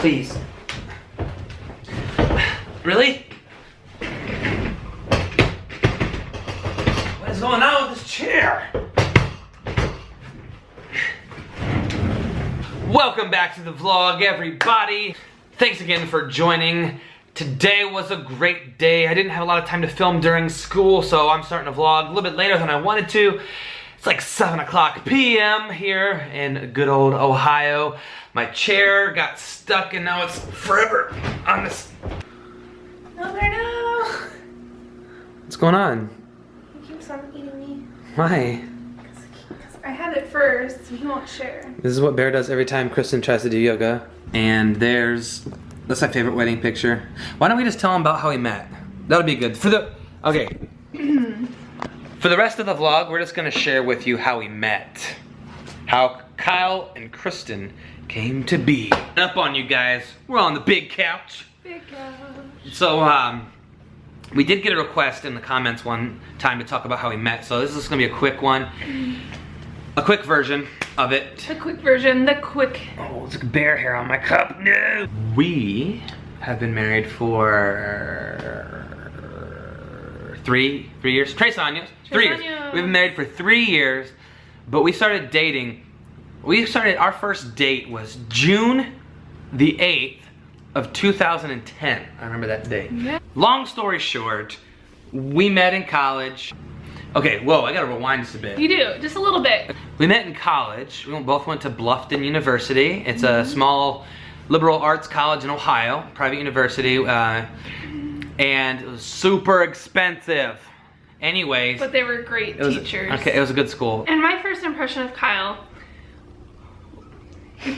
please. Really? What is going on with this chair? Welcome back to the vlog, everybody. Thanks again for joining. Today was a great day. I didn't have a lot of time to film during school, so I'm starting to vlog a little bit later than I wanted to. It's like 7 o'clock p.m. here in good old Ohio. My chair got stuck and now it's forever on this. No. What's going on? He keeps on eating me. Why? Because I had it first, and he won't share. This is what Bear does every time Kristen tries to do yoga. And that's my favorite wedding picture. Why don't we just tell him about how we met? That'll be good. For the rest of the vlog, we're just gonna share with you how we met. How Kyle and Kristen came to be. Up on you guys, we're on the big couch. Big couch. So, we did get a request in the comments one time to talk about how we met, so this is gonna be a quick one. A quick version of it. The quick version, the quick. Oh, there's a bear hair on my cup. No! We have been married for three years. Tres años. 3 years. We've been married for 3 years, but we started dating. Our first date was June the 8th of 2010. I remember that date. Yeah. Long story short, we met in college. Okay, whoa, I gotta rewind just a bit. You do, just a little bit. We met in college. We both went to Bluffton University. It's a small liberal arts college in Ohio, private university, and it was super expensive. Anyways. But they were great teachers. Okay, it was a good school. And my first impression of Kyle,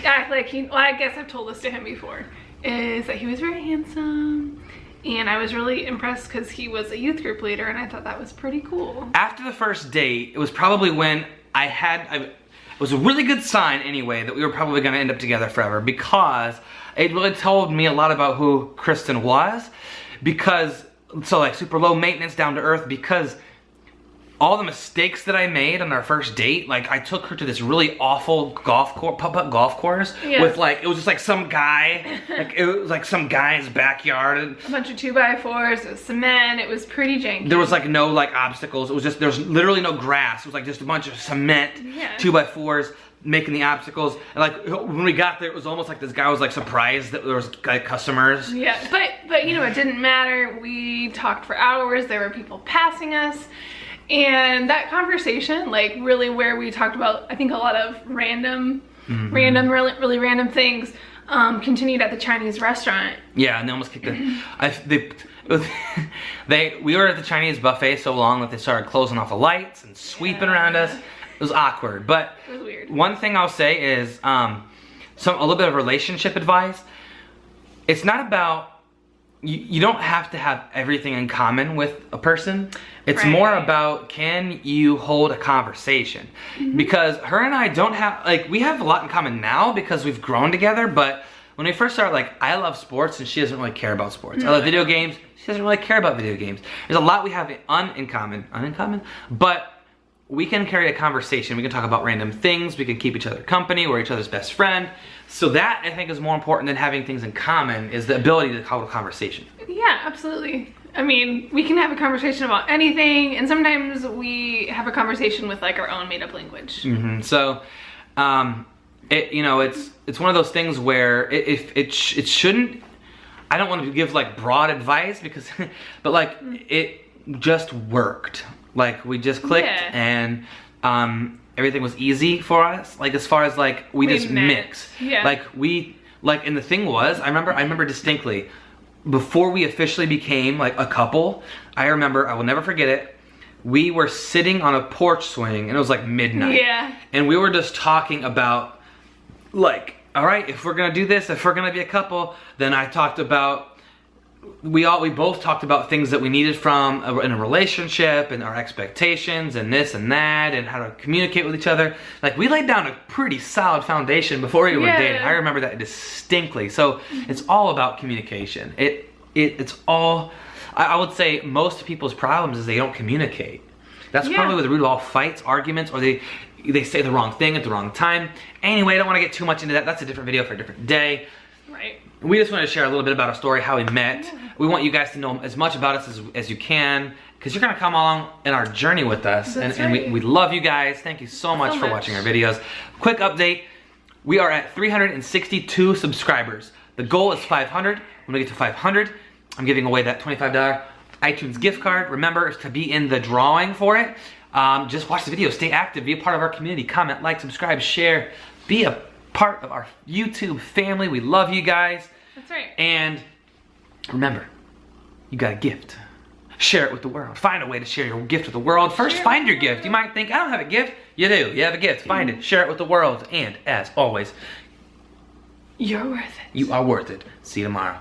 act like well, I guess I've told this to him before, is that he was very handsome. And I was really impressed because he was a youth group leader and I thought that was pretty cool. After the first date, it was probably when it was a really good sign anyway that we were probably gonna end up together forever, because it really told me a lot about who Kristen was. So like super low maintenance, down to earth, because all the mistakes that I made on our first date, like I took her to this really awful putt-putt golf course with like, it was just like some guy, like it was like some guy's backyard. A bunch of 2x4s, it was cement, it was pretty janky. There was like no like obstacles, it was just, there was literally no grass, it was like just a bunch of cement, 2x4s making the obstacles. And like when we got there, it was almost like this guy was like surprised that there was like customers. Yeah, but you know, it didn't matter. We talked for hours, there were people passing us. And that conversation, like really where we talked about, I think a lot of really random things, continued at the Chinese restaurant. Yeah, and they almost kicked we were at the Chinese buffet so long that they started closing off the lights and sweeping around us. It was awkward, but it was weird. One thing I'll say is a little bit of relationship advice. It's not about, you don't have to have everything in common with a person. It's more about, can you hold a conversation? Because her and I don't have, like, we have a lot in common now because we've grown together, but when we first started, like, I love sports and she doesn't really care about sports. I love video games, she doesn't really care about video games. There's a lot we have in common, but we can carry a conversation. We can talk about random things. We can keep each other company. We're each other's best friend. So that, I think, is more important than having things in common, is the ability to hold a conversation. Yeah, absolutely. I mean, we can have a conversation about anything, and sometimes we have a conversation with like our own made-up language. So, it's one of those things where it shouldn't. I don't want to give like broad advice because, but like it just worked. Like we just clicked and everything was easy for us. Like as far as like we just mixed. Yeah. And the thing was, I remember distinctly, before we officially became like a couple, I will never forget it. We were sitting on a porch swing and it was like midnight. Yeah. And we were just talking about like, all right, if we're gonna do this, if we're gonna be a couple, then I talked about, we both talked about things that we needed from in a relationship and our expectations and this and that and how to communicate with each other. Like we laid down a pretty solid foundation before we were dating. I remember that distinctly. So it's all about communication. It's all, I would say most people's problems is they don't communicate. That's probably where the root of all fights, arguments, or they say the wrong thing at the wrong time. Anyway, I don't want to get too much into that. That's a different video for a different day. Right. We just wanted to share a little bit about our story, how we met. We want you guys to know as much about us as you can, because you're going to come along in our journey with us. That's and right. we love you guys. Thank you so much for watching our videos. Quick update. We are at 362 subscribers. The goal is 500. When we get to 500, I'm giving away that $25 iTunes gift card. Remember to be in the drawing for it. Just watch the video, stay active, be a part of our community, comment, like, subscribe, share, be a part of our YouTube family. We love you guys. That's right. And remember, you got a gift. Share it with the world. Find a way to share your gift with the world. First, find your gift. You might think, I don't have a gift. You do. You have a gift. Find it. Share it with the world. And as always, you're worth it. you are worth it. See you tomorrow.